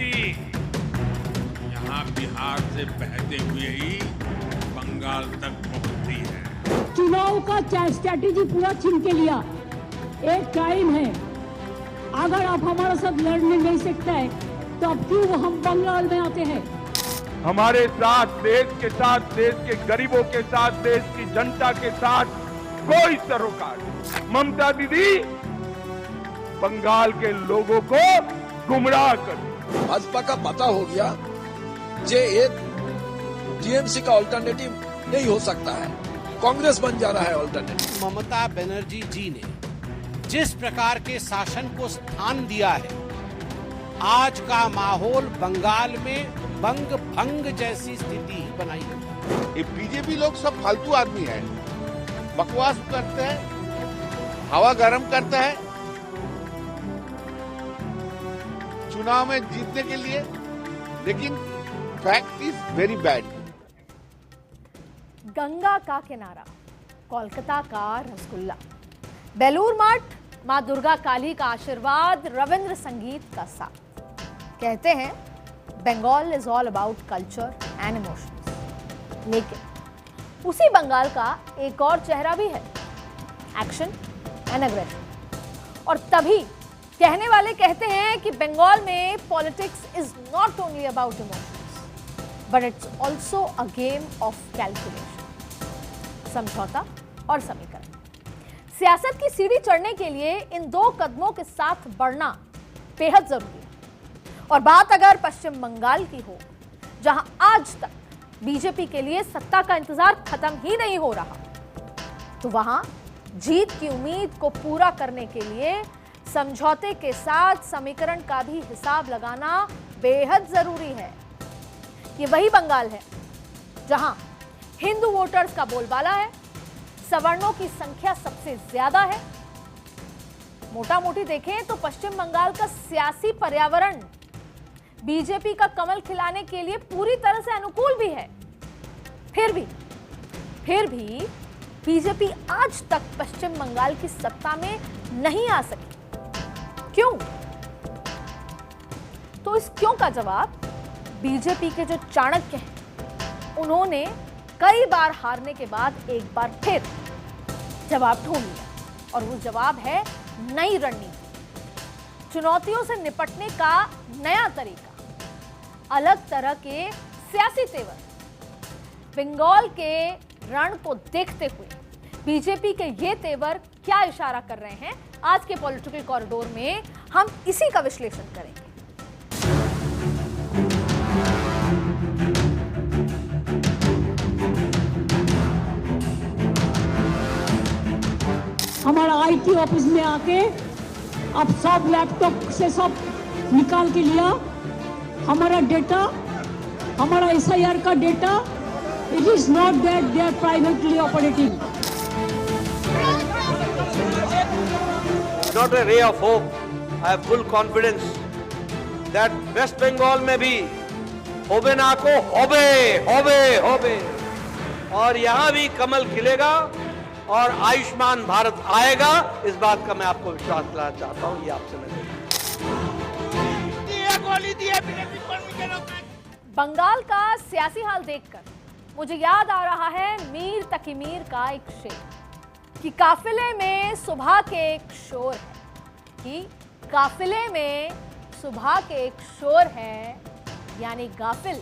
भी यहाँ बिहार से बहते हुए ही बंगाल तक पहुंचती है। चुनाव का स्ट्रैटेजी पूरा छीन के लिया। एक टाइम है, अगर आप हमारे साथ लड़ने नहीं सकते हैं तो अब क्यों हम बंगाल में आते हैं? हमारे साथ, देश के साथ, देश के गरीबों के साथ, देश की जनता के साथ कोई सरोकार नहीं। ममता दीदी बंगाल के लोगों को गुमराह कर दी। भाजपा का पता हो गया जे एक टीएमसी का ऑल्टरनेटिव नहीं हो सकता है, कांग्रेस बन जा रहा है ऑल्टरनेटिव। ममता बनर्जी जी ने जिस प्रकार के शासन को स्थान दिया है, आज का माहौल बंगाल में बंग भंग जैसी स्थिति बनाई है। ये बीजेपी लोग सब फालतू आदमी है, बकवास करते हैं, हवा गर्म करते हैं चुनाव में जीतने के लिए, लेकिन fact is very bad. Ganga का किनारा, कोलकाता का रसगुल्ला, बेलूर मठ, मां दुर्गा काली का आशीर्वाद, रविंद्र संगीत का साथ। कहते हैं Bengal is all about culture and emotions, लेकिन उसी बंगाल का एक और चेहरा भी है, एक्शन एंड अग्रेशन। और तभी कहने वाले कहते हैं कि बंगाल में politics is not only about emotions but it's also a game of calculation, समझौता और समीकरण। सियासत की सीढ़ी चढ़ने के लिए इन दो कदमों के साथ बढ़ना बेहद जरूरी है। और बात अगर पश्चिम बंगाल की हो, जहां आज तक बीजेपी के लिए सत्ता का इंतजार खत्म ही नहीं हो रहा, तो वहां जीत की उम्मीद को पूरा करने के लिए समझौते के साथ समीकरण का भी हिसाब लगाना बेहद जरूरी है। ये वही बंगाल है जहां हिंदू वोटर्स का बोलबाला है, सवर्णों की संख्या सबसे ज्यादा है। मोटा मोटी देखें तो पश्चिम बंगाल का सियासी पर्यावरण बीजेपी का कमल खिलाने के लिए पूरी तरह से अनुकूल भी है। फिर भी बीजेपी आज तक पश्चिम बंगाल की सत्ता में नहीं आ सकी। क्यों? तो इस क्यों का जवाब बीजेपी के जो चाणक्य हैं, उन्होंने कई बार हारने के बाद एक बार फिर जवाब ढूंढ लिया, और वो जवाब है नई रणनीति, चुनौतियों से निपटने का नया तरीका, अलग तरह के सियासी तेवर। बंगाल के रण को देखते हुए बीजेपी के ये तेवर क्या इशारा कर रहे हैं, आज के पॉलिटिकल कॉरिडोर में हम इसी का विश्लेषण करेंगे। हमारा आईटी ऑफिस में आके अब सब लैपटॉप से सब निकाल के लिया, हमारा डेटा, हमारा एसआईआर का data, it is not that they are privately operating. Not a ray of hope. I have full confidence that West Bengal में भी होबे ना को होबे और यहाँ भी कमल खिलेगा और आयुष्मान भारत आएगा। इस बात का मैं आपको विश्वास दिलाना चाहता हूँ। ये आपसे मैं बंगाल का सियासी हाल देखकर मुझे याद आ रहा है मीर तकी मीर का एक शेर कि काफिले में सुबह के एक शोर है, कि काफिले में सुबह के एक शोर है, यानी गाफिल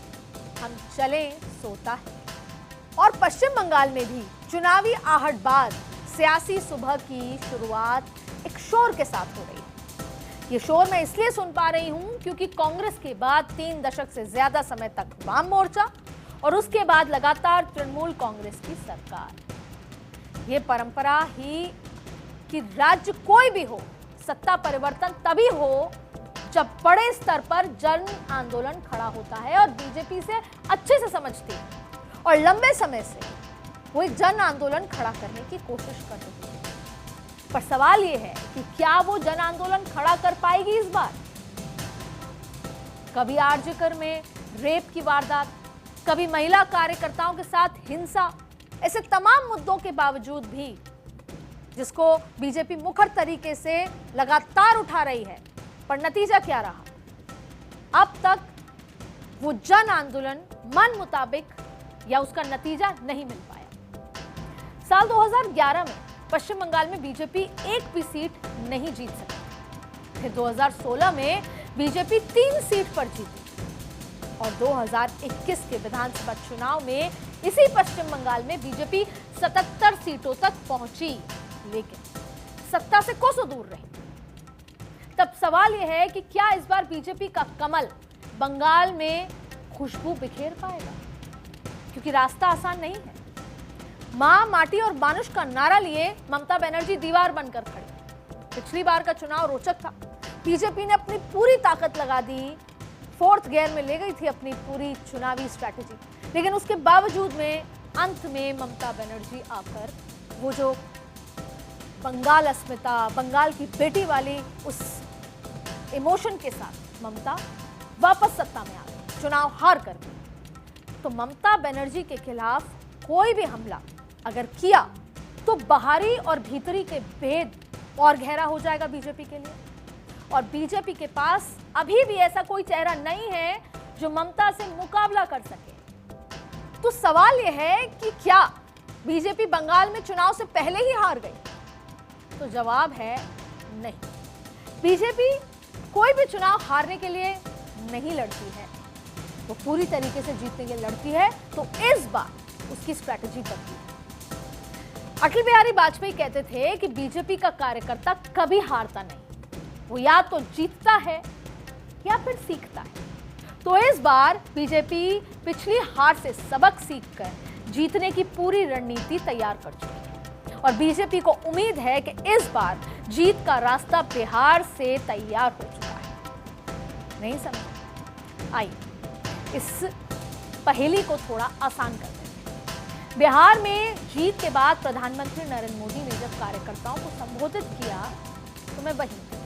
हम चले सोता है। और पश्चिम बंगाल में भी चुनावी आहट बाद सियासी सुबह की शुरुआत एक शोर के साथ हो रही है। ये शोर मैं इसलिए सुन पा रही हूं क्योंकि कांग्रेस के बाद 3 दशक से ज्यादा समय तक वाम मोर्चा और उसके बाद लगातार तृणमूल कांग्रेस की सरकार। ये परंपरा ही कि राज्य कोई भी हो, सत्ता परिवर्तन तभी हो जब बड़े स्तर पर जन आंदोलन खड़ा होता है, और बीजेपी से अच्छे से समझती है और लंबे समय से वो एक जन आंदोलन खड़ा करने की कोशिश कर रही है। पर सवाल ये है कि क्या वो जन आंदोलन खड़ा कर पाएगी इस बार? कभी आरजेकर में रेप की वारदात, कभी महिला कार्यकर्ताओं के साथ हिंसा, ऐसे तमाम मुद्दों के बावजूद भी जिसको बीजेपी मुखर तरीके से लगातार उठा रही है, पर नतीजा क्या रहा? अब तक वो जन आंदोलन मन मुताबिक या उसका नतीजा नहीं मिल पाया। साल 2011 में पश्चिम बंगाल में बीजेपी एक भी सीट नहीं जीत सकी। फिर 2016 में बीजेपी 3 सीट पर जीती और 2021 के विधानसभा चुनाव में इसी पश्चिम बंगाल में बीजेपी 77 सीटों तक पहुंची, लेकिन सत्ता से कोसों दूर रही। तब सवाल यह है कि क्या इस बार बीजेपी का कमल बंगाल में खुशबू बिखेर पाएगा? क्योंकि रास्ता आसान नहीं है। मां, माटी और मानुष का नारा लिए ममता बनर्जी दीवार बनकर खड़ी। पिछली बार का चुनाव रोचक था। बीजेपी ने अपनी पूरी ताकत लगा दी, 4th गियर में ले गई थी अपनी पूरी चुनावी स्ट्रैटेजी, लेकिन उसके बावजूद में अंत में ममता बनर्जी आकर वो जो बंगाल अस्मिता, बंगाल की बेटी वाली उस इमोशन के साथ ममता वापस सत्ता में आ गई, चुनाव हार कर गई। तो ममता बनर्जी के खिलाफ कोई भी हमला अगर किया तो बाहरी और भीतरी के भेद और गहरा हो जाएगा बीजेपी के लिए। और बीजेपी के पास अभी भी ऐसा कोई चेहरा नहीं है जो ममता से मुकाबला कर सके। तो सवाल यह है कि क्या बीजेपी बंगाल में चुनाव से पहले ही हार गई? तो जवाब है नहीं। बीजेपी कोई भी चुनाव हारने के लिए नहीं लड़ती है, वो पूरी तरीके से जीतने के लिए लड़ती है। तो इस बार उसकी स्ट्रैटेजी बदली। अटल बिहारी वाजपेयी कहते थे कि बीजेपी का कार्यकर्ता कभी हारता नहीं, वो या तो जीतता है या फिर सीखता है। तो इस बार बीजेपी पिछली हार से सबक सीखकर जीतने की पूरी रणनीति तैयार कर चुकी है और बीजेपी को उम्मीद है कि इस बार जीत का रास्ता बिहार से तैयार हो चुका है। नहीं समझ? आइए इस पहेली को थोड़ा आसान कर देते हैं। बिहार में जीत के बाद प्रधानमंत्री नरेंद्र मोदी ने जब कार्यकर्ताओं को संबोधित किया तो मैं वहीं थी।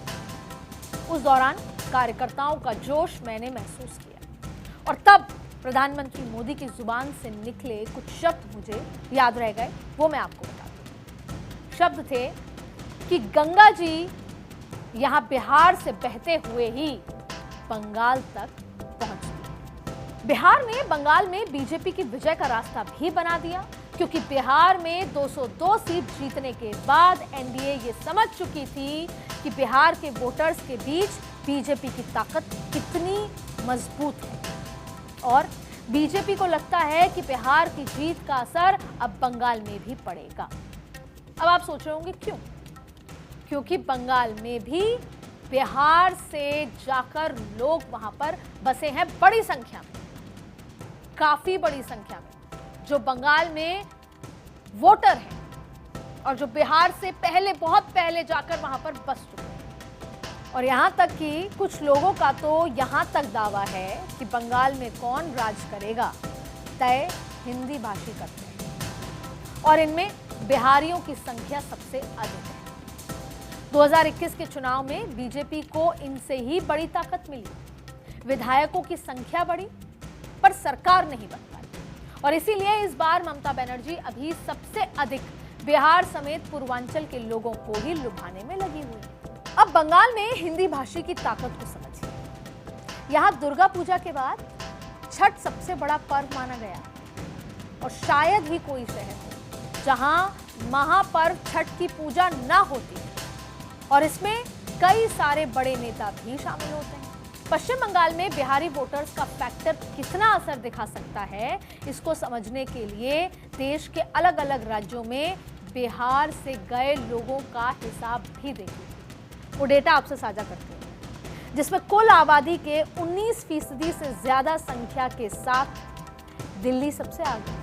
उस दौरान कार्यकर्ताओं का जोश मैंने महसूस किया और तब प्रधानमंत्री मोदी की जुबान से निकले कुछ शब्द मुझे याद रह गए, वो मैं आपको बता दूं। शब्द थे कि गंगा जी यहां बिहार से बहते हुए ही बंगाल तक पहुंचती। बिहार ने बंगाल में बीजेपी की विजय का रास्ता भी बना दिया, क्योंकि बिहार में 202 सीट जीतने के बाद एनडीए ये समझ चुकी थी कि बिहार के वोटर्स के बीच बीजेपी की ताकत कितनी मजबूत है और बीजेपी को लगता है कि बिहार की जीत का असर अब बंगाल में भी पड़ेगा। अब आप सोच रहे होंगे क्यों? क्योंकि बंगाल में भी बिहार से जाकर लोग वहां पर बसे हैं बड़ी संख्या में, काफी बड़ी संख्या में, जो बंगाल में वोटर हैं और जो बिहार से पहले, बहुत पहले जाकर वहां पर बस चुके हैं। और यहां तक कि कुछ लोगों का तो यहां तक दावा है कि बंगाल में कौन राज करेगा तय हिंदी भाषी करते हैं और इनमें बिहारियों की संख्या सबसे अधिक है। 2021 के चुनाव में बीजेपी को इनसे ही बड़ी ताकत मिली। विधायकों की संख्या बढ़ी पर सरकार नहीं बन पाई और इसीलिए इस बार ममता बनर्जी अभी सबसे अधिक बिहार समेत पूर्वांचल के लोगों को ही लुभाने में लगी हुई है। अब बंगाल में हिंदी भाषी की ताकत को समझिए। यहाँ दुर्गा पूजा के बाद छठ सबसे बड़ा पर्व माना गया और शायद ही कोई शहर हो जहां महापर्व छठ की पूजा ना होती है और इसमें कई सारे बड़े नेता भी शामिल होते हैं। पश्चिम बंगाल में बिहारी वोटर्स का फैक्टर कितना असर दिखा सकता है, इसको समझने के लिए देश के अलग अलग राज्यों में बिहार से गए लोगों का हिसाब भी देखिए। वो डेटा आपसे साझा करते हैं जिसमें कुल आबादी के 19% से ज्यादा संख्या के साथ दिल्ली सबसे आगे।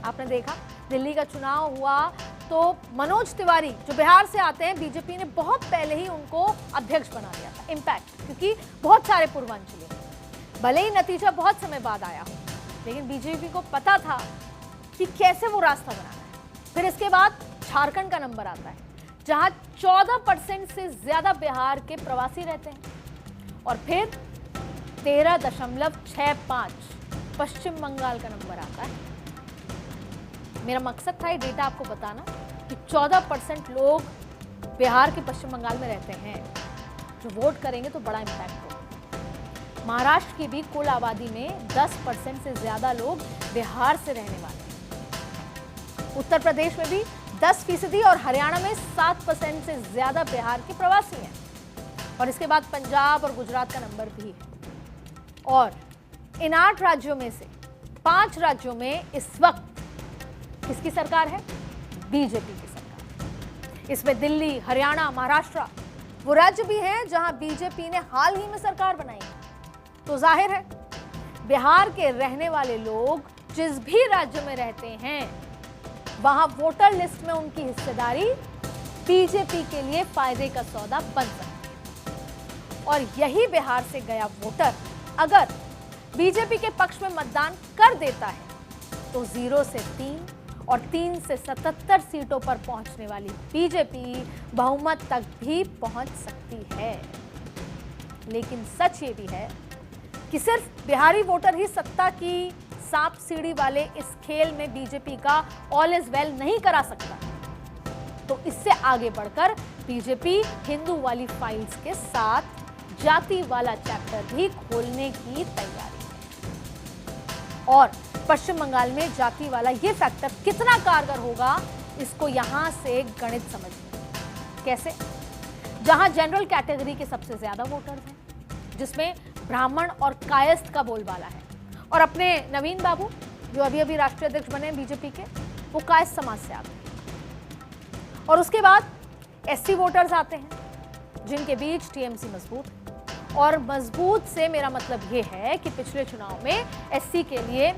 आपने देखा दिल्ली का चुनाव हुआ तो मनोज तिवारी जो बिहार से आते हैं, बीजेपी ने बहुत पहले ही उनको अध्यक्ष बना दिया था, इम्पैक्ट, क्योंकि बहुत सारे पूर्वांचली, भले ही नतीजा बहुत समय बाद आया हो, लेकिन बीजेपी को पता था कि कैसे वो रास्ता बनाना है। फिर इसके बाद झारखंड का नंबर आता है जहां 14% से ज्यादा बिहार के प्रवासी रहते हैं और फिर 13.65 पश्चिम बंगाल का नंबर आता है। मेरा मकसद था ये डेटा आपको बताना कि 14% लोग बिहार के पश्चिम बंगाल में रहते हैं, जो वोट करेंगे तो बड़ा इम्पैक्ट होगा। महाराष्ट्र की भी कुल आबादी में 10% से ज्यादा लोग बिहार से रहने वाले हैं। उत्तर प्रदेश में भी 10% और हरियाणा में 7% से ज्यादा बिहार के प्रवासी हैं। और इसके बाद पंजाब और गुजरात का नंबर भी है। और इन 8 राज्यों में से 5 राज्यों में इस वक्त किसकी सरकार है? बीजेपी की सरकार। इसमें दिल्ली, हरियाणा, महाराष्ट्र वो राज्य भी हैं जहां बीजेपी ने हाल ही में सरकार बनाई है। तो जाहिर है बिहार के रहने वाले लोग जिस भी राज्य में रहते हैं वहां वोटर लिस्ट में उनकी हिस्सेदारी बीजेपी के लिए फायदे का सौदा बन सकती है। और यही बिहार से गया वोटर अगर बीजेपी के पक्ष में मतदान कर देता है तो 0 से 3 और 3 से 77 सीटों पर पहुंचने वाली बीजेपी बहुमत तक भी पहुंच सकती है। लेकिन सच ये भी है कि सिर्फ बिहारी वोटर ही सत्ता की सांप सीढ़ी वाले इस खेल में बीजेपी का ऑल इज वेल नहीं करा सकता। तो इससे आगे बढ़कर बीजेपी हिंदू वाली फाइल्स के साथ जाति वाला चैप्टर भी खोलने की तैयारी है। और पश्चिम बंगाल में जाति वाला ये फैक्टर कितना कारगर होगा इसको यहां से गणित समझिए। कैसे? जहां जनरल कैटेगरी के सबसे ज्यादा वोटर्स हैं, जिसमें ब्राह्मण और कायस्थ का बोलबाला है। और अपने नवीन बाबू जो अभी अभी राष्ट्रीय अध्यक्ष बने बीजेपी के, वो कायस्थ समाज से आते हैं। और उसके बाद एससी वोटर्स आते हैं जिनके बीच टीएमसी मजबूत है। और मजबूत से मेरा मतलब ये है कि पिछले चुनाव में एससी के लिए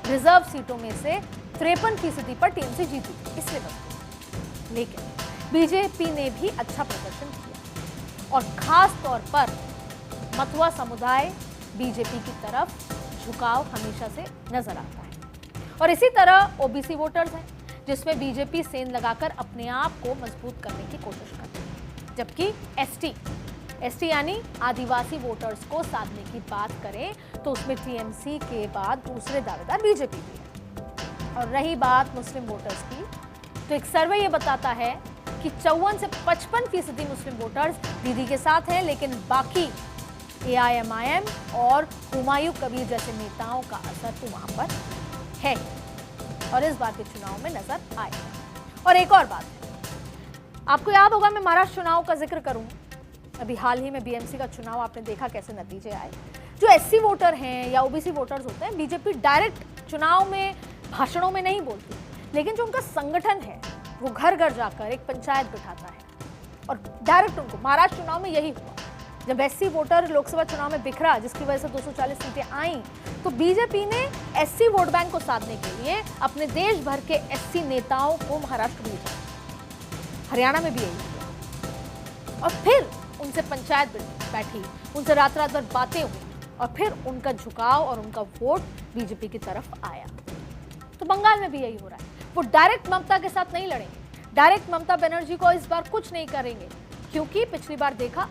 रिजर्व सीटों में से 53% पर टीएमसी जीती थी, इसलिए मजबूत। लेकिन बीजेपी ने भी अच्छा प्रदर्शन किया और खास तौर पर मतुआ समुदाय बीजेपी की तरफ झुकाव हमेशा से नजर आता है। और इसी तरह ओबीसी वोटर्स हैं जिसमें बीजेपी सेंध लगाकर अपने आप को मजबूत करने की कोशिश करती है। जबकि एसटी यानी आदिवासी वोटर्स को साधने की बात करें तो उसमें टीएमसी के बाद दूसरे दावेदार बीजेपी भी है। और रही बात मुस्लिम वोटर्स की, तो एक सर्वे ये बताता है कि 54 से 55% मुस्लिम वोटर्स दीदी के साथ हैं, लेकिन बाकी एआईएमआईएम और हुमायूं कबीर जैसे नेताओं का असर तो वहां पर है और इस बार के चुनाव में नजर आएगा। और एक और बात है, आपको याद होगा मैं महाराष्ट्र चुनाव का जिक्र करूं, अभी हाल ही में बीएमसी का चुनाव आपने देखा कैसे नतीजे आए। जो एससी वोटर हैं या ओबीसी वोटर्स होते हैं, बीजेपी डायरेक्ट चुनाव में भाषणों में नहीं बोलती, लेकिन जो उनका संगठन है वो घर घर जाकर एक पंचायत बिठाता है और डायरेक्ट उनको, महाराष्ट्र चुनाव में यही हुआ जब एससी वोटर लोकसभा चुनाव में बिखरा जिसकी वजह से 240 सीटें आईं, तो बीजेपी ने एससी वोट बैंक को साधने के लिए अपने देश भर के एससी नेताओं को महाराष्ट्र भेजा। हरियाणा में भी यही हुआ और फिर उनसे पंचायत बैठी, उनसे रात रात भर बातें हुई और फिर उनका झुकाव और उनका वोट बीजेपी की तरफ आया। तो बंगाल में भी यही हो रहा है। वो डायरेक्ट ममता के साथ नहीं लड़ेंगे, डायरेक्ट ममता बनर्जी को इस बार कुछ नहीं करेंगे, क्योंकि पिछली बार देखा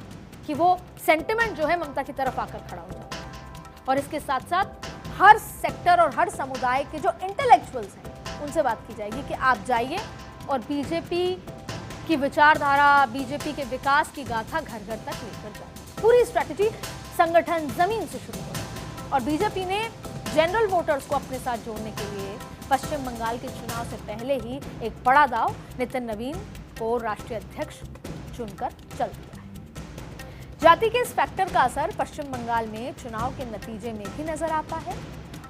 कि वो सेंटिमेंट जो है ममता की तरफ आकर खड़ा हो जाता है। और इसके साथ साथ हर सेक्टर और हर समुदाय के जो इंटेलेक्चुअल्स हैं उनसे बात की जाएगी कि आप जाइए और बीजेपी की विचारधारा, बीजेपी के विकास की गाथा घर घर तक लेकर जाए। पूरी स्ट्रैटेजी संगठन जमीन से शुरू हो। और बीजेपी ने जनरल वोटर्स को अपने साथ जोड़ने के लिए पश्चिम बंगाल के चुनाव से पहले ही एक बड़ा दांव नितिन नवीन को राष्ट्रीय अध्यक्ष चुनकर चल दिया है। जाति के इस फैक्टर का असर पश्चिम बंगाल में चुनाव के नतीजे में भी नजर आता है।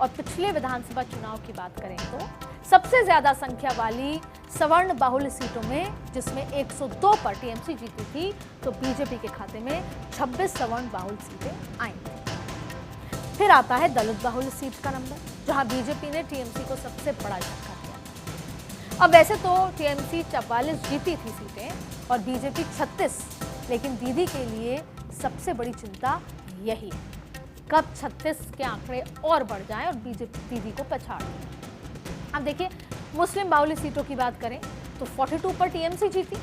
और पिछले विधानसभा चुनाव की बात करें तो सबसे ज्यादा संख्या वाली सवर्ण बाहुल सीटों में, जिसमें 102 पर टीएमसी जीती थी, तो बीजेपी के खाते में 26 सवर्ण बाहुल सीटें आई थी। फिर आता है दलित बाहुल सीट का नंबर, जहां बीजेपी ने टीएमसी को सबसे बड़ा झटका दिया। अब वैसे तो टीएमसी 44 जीती थी सीटें और बीजेपी 36, लेकिन दीदी के लिए सबसे बड़ी चिंता यही है कब 36 के आंकड़े और बढ़ जाएं और बीजेपी दीदी को पछाड़ दें। अब देखिए, मुस्लिम बाहुल्य सीटों की बात करें तो 42 पर टीएमसी जीती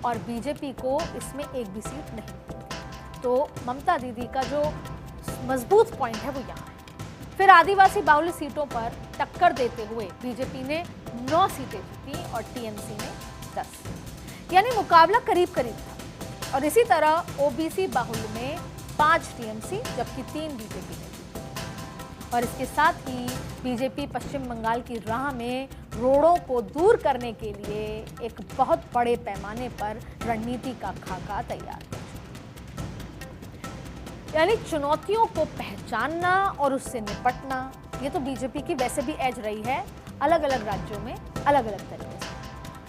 और बीजेपी को इसमें एक भी सीट नहीं। तो ममता दीदी का जो मजबूत पॉइंट है वो यहाँ है। फिर आदिवासी बाहुल्य सीटों पर टक्कर देते हुए बीजेपी ने 9 सीटें जीती और टीएमसी ने 10, यानी मुकाबला करीब करीब था। और इसी तरह ओबीसी बाहुल्य में 5 टीएमसी जबकि 3 बीजेपी ने जीती। और इसके साथ ही बीजेपी पश्चिम बंगाल की राह में रोड़ों को दूर करने के लिए एक बहुत बड़े पैमाने पर रणनीति का खाका तैयार कर चुकी है। यानी चुनौतियों को पहचानना और उससे निपटना, ये तो बीजेपी की वैसे भी एज रही है अलग अलग राज्यों में अलग अलग तरीके से।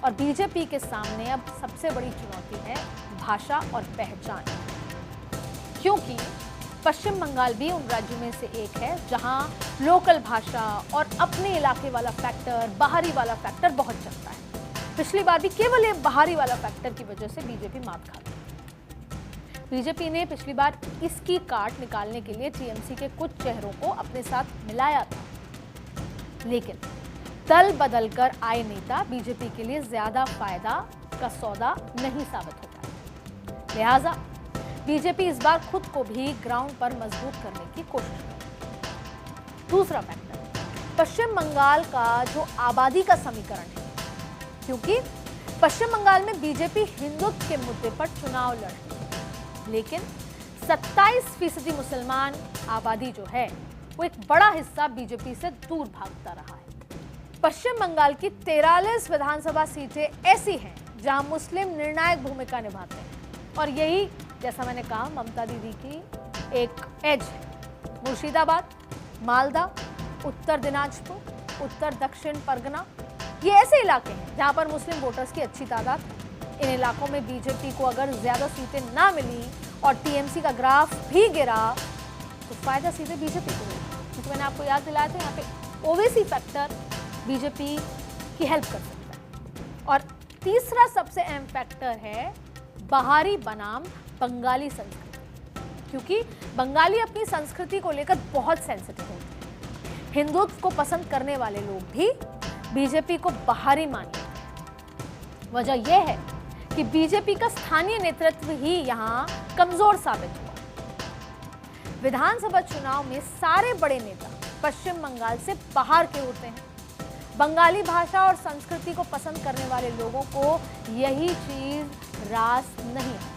और बीजेपी के सामने अब सबसे बड़ी चुनौती है भाषा और पहचान, क्योंकि पश्चिम बंगाल भी उन राज्यों में से एक है जहां लोकल भाषा और अपने इलाके वाला फैक्टर, बाहरी वाला फैक्टर बहुत चलता है। पिछली बार भी केवल ये बाहरी वाला फैक्टर की वजह से बीजेपी मात खा गई। बीजेपी ने पिछली बार इसकी काट निकालने के लिए टीएमसी के कुछ चेहरों को अपने साथ मिलाया था, लेकिन दल बदलकर आए नेता बीजेपी के लिए ज्यादा फायदा का सौदा नहीं साबित होता है। लिहाजा बीजेपी इस बार खुद को भी ग्राउंड पर मजबूत करने की कोशिश करेगी। दूसरा फैक्टर पश्चिम बंगाल का जो आबादी का समीकरण है, क्योंकि पश्चिम बंगाल में बीजेपी हिंदुत्व के मुद्दे पर चुनाव लड़ रही है, लेकिन 27% मुसलमान आबादी जो है वो एक बड़ा हिस्सा बीजेपी से दूर भागता रहा है। पश्चिम बंगाल की 43 विधानसभा सीटें ऐसी हैं जहां मुस्लिम निर्णायक भूमिका निभाते हैं, और यही जैसा मैंने कहा ममता दीदी की एक एज है। मुर्शिदाबाद, मालदा, उत्तर दिनाजपुर, उत्तर दक्षिण परगना, ये ऐसे इलाके हैं जहां पर मुस्लिम वोटर्स की अच्छी तादाद है। इन इलाकों में बीजेपी को अगर ज्यादा सीटें ना मिली और टीएमसी का ग्राफ भी गिरा तो फायदा सीधे बीजेपी को मिला, क्योंकि मैंने आपको याद दिलाया था यहाँ पे ओवैसी फैक्टर बीजेपी की हेल्प कर सकता है। और तीसरा सबसे अहम फैक्टर है बाहरी बनाम बंगाली संस्कृति, क्योंकि बंगाली अपनी संस्कृति को लेकर बहुत सेंसिटिव होते हैं। हिंदुत्व को पसंद करने वाले लोग भी बीजेपी को बाहरी मान लेते हैं। वजह यह है कि बीजेपी का स्थानीय नेतृत्व ही यहां कमजोर साबित हुआ। विधानसभा चुनाव में सारे बड़े नेता पश्चिम बंगाल से बाहर के होते हैं। बंगाली भाषा और संस्कृति को पसंद करने वाले लोगों को यही चीज रास नहीं आती।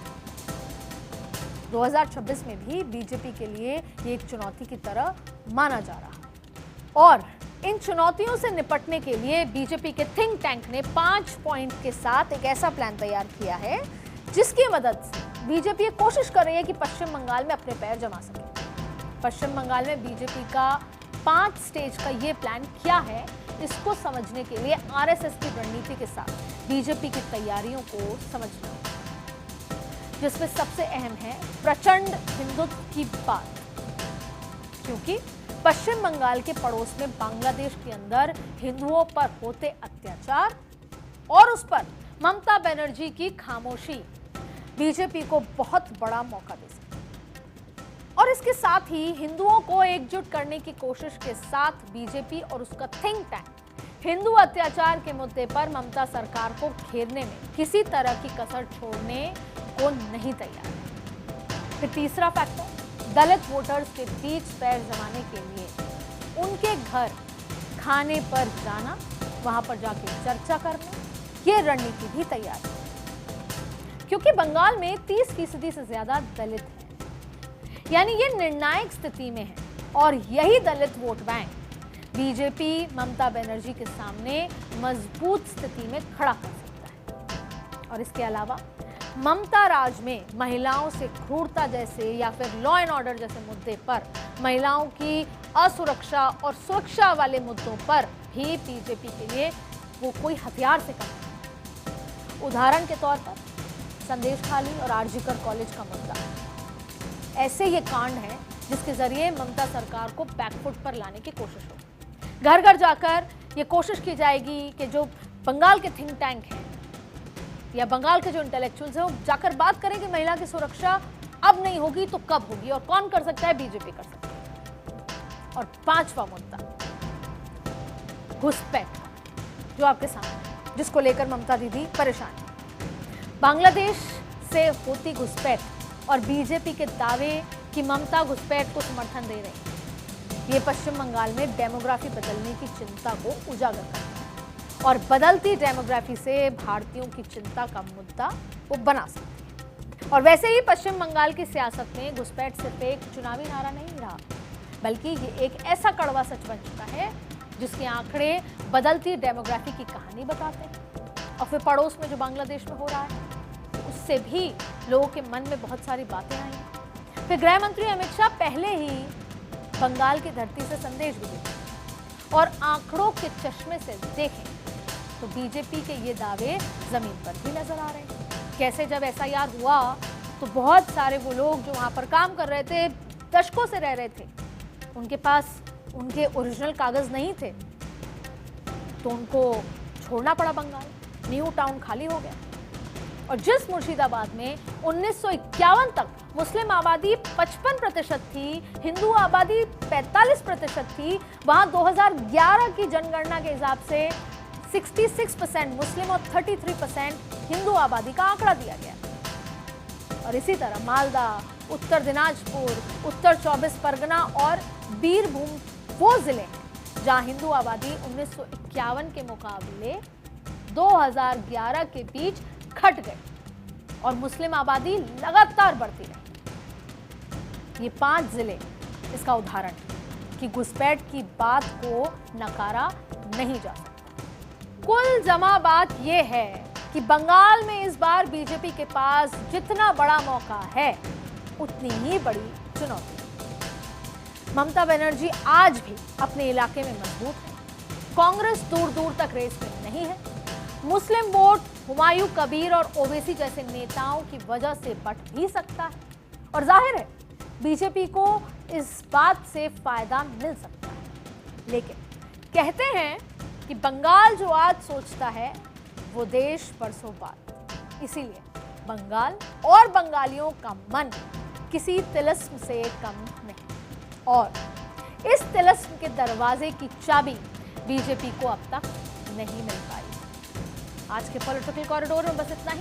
2026 में भी बीजेपी के लिए ये एक चुनौती की तरह माना जा रहा है। और इन चुनौतियों से निपटने के लिए बीजेपी के थिंक टैंक ने 5 पॉइंट के साथ एक ऐसा प्लान तैयार किया है जिसकी मदद से बीजेपी ये कोशिश कर रही है कि पश्चिम बंगाल में अपने पैर जमा सके। पश्चिम बंगाल में बीजेपी का 5 स्टेज का ये प्लान क्या है, इसको समझने के लिए आरएसएस की रणनीति के साथ बीजेपी की तैयारियों को समझना, जिसमें सबसे अहम है प्रचंड हिंदुत्व की बात, क्योंकि पश्चिम बंगाल के पड़ोस में बांग्लादेश के अंदर हिंदुओं पर होते अत्याचार और उस पर ममता बनर्जी की खामोशी बीजेपी को बहुत बड़ा मौका दे सकती है। और इसके साथ ही हिंदुओं को एकजुट करने की कोशिश के साथ बीजेपी और उसका थिंक टैंक हिंदू अत्याचार के मुद्दे पर ममता सरकार को घेरने में किसी तरह की कसर छोड़ने को नहीं तैयार है। फिर तीसरा फैक्टर दलित वोटर्स के बीच पैर जमाने के लिए उनके घर खाने पर जाना, वहां पर जाके चर्चा करना, ये रणनीति भी तैयार है, क्योंकि बंगाल में 30% से ज्यादा दलित हैं, यानी ये निर्णायक स्थिति में है और यही दलित vote bank BJP Mamata Banerjee के सामने मजबूत स्थिति में खड़ा कर सकता है। और इसके अलावा ममता राज में महिलाओं से क्रूरता जैसे या फिर लॉ एंड ऑर्डर जैसे मुद्दे पर, महिलाओं की असुरक्षा और सुरक्षा वाले मुद्दों पर भी बीजेपी के लिए वो कोई हथियार से कम नहीं। उदाहरण के तौर पर संदेशखाली और आरजीकर कॉलेज का मुद्दा, ऐसे ये कांड है जिसके जरिए ममता सरकार को बैकफुट पर लाने की कोशिश होगी। घर घर जाकर ये कोशिश की जाएगी कि जो बंगाल के थिंक टैंक हैं या बंगाल के जो इंटेलेक्चुअल्स हैं वो जाकर बात करें कि महिला की सुरक्षा अब नहीं होगी तो कब होगी, और कौन कर सकता है, बीजेपी कर सकता है। और 5वां मुद्दा घुसपैठ, जो आपके सामने है, जिसको लेकर ममता दीदी परेशान है। बांग्लादेश से होती घुसपैठ और बीजेपी के दावे कि ममता घुसपैठ को समर्थन दे रही है, ये पश्चिम बंगाल में डेमोग्राफी बदलने की चिंता को उजागर करता है और बदलती डेमोग्राफी से भारतीयों की चिंता का मुद्दा वो बना सकती है। और वैसे ही पश्चिम बंगाल की सियासत में घुसपैठ सिर्फ एक चुनावी नारा नहीं रहा, बल्कि ये एक ऐसा कड़वा सच बन चुका है जिसके आंकड़े बदलती डेमोग्राफी की कहानी बताते हैं। और फिर पड़ोस में जो बांग्लादेश में हो रहा है, उससे भी लोगों के मन में बहुत सारी बातें आई। फिर गृह मंत्री अमित शाह पहले ही बंगाल की धरती से संदेश भी देते और आंकड़ों के चश्मे से देखें तो बीजेपी के ये दावे जमीन पर भी नजर आ रहे हैं। कैसे जब एसआईआर हुआ तो बहुत सारे वो लोग जो वहां पर काम कर रहे थे, दशकों से रह रहे थे, उनके पास उनके ओरिजिनल कागज नहीं थे, तो उनको छोड़ना पड़ा बंगाल। न्यू टाउन खाली हो गया। और जिस मुर्शिदाबाद में 1951 तक मुस्लिम आबादी 55% थी, हिंदू आबादी 45% थी, वहां 2011 की जनगणना के हिसाब से 66% मुस्लिम और 33% हिंदू आबादी का आंकड़ा दिया गया। और इसी तरह मालदा, उत्तर दिनाजपुर, उत्तर 24 परगना और बीरभूम वो जिले हैं जहां हिंदू आबादी 1951 के मुकाबले 2011 के बीच घट गई और मुस्लिम आबादी लगातार बढ़ती रही। ये 5 जिले इसका उदाहरण है कि घुसपैठ की बात को नकारा नहीं जा सकता। कुल जमा बात यह है कि बंगाल में इस बार बीजेपी के पास जितना बड़ा मौका है, उतनी ही बड़ी चुनौती है। ममता बनर्जी आज भी अपने इलाके में मजबूत है। कांग्रेस दूर दूर तक रेस में नहीं है। मुस्लिम वोट हुमायूं कबीर और ओवैसी जैसे नेताओं की वजह से बढ़ भी सकता है और जाहिर है बीजेपी को इस बात से फायदा मिल सकता है। लेकिन कहते हैं कि बंगाल जो आज सोचता है वो देश परसों बाद। इसीलिए बंगाल और बंगालियों का मन किसी तिलिस्म से कम नहीं और इस तिलिस्म के दरवाजे की चाबी बीजेपी को अब तक नहीं मिल पाई। आज के पॉलिटिकल कॉरिडोर में बस इतना ही।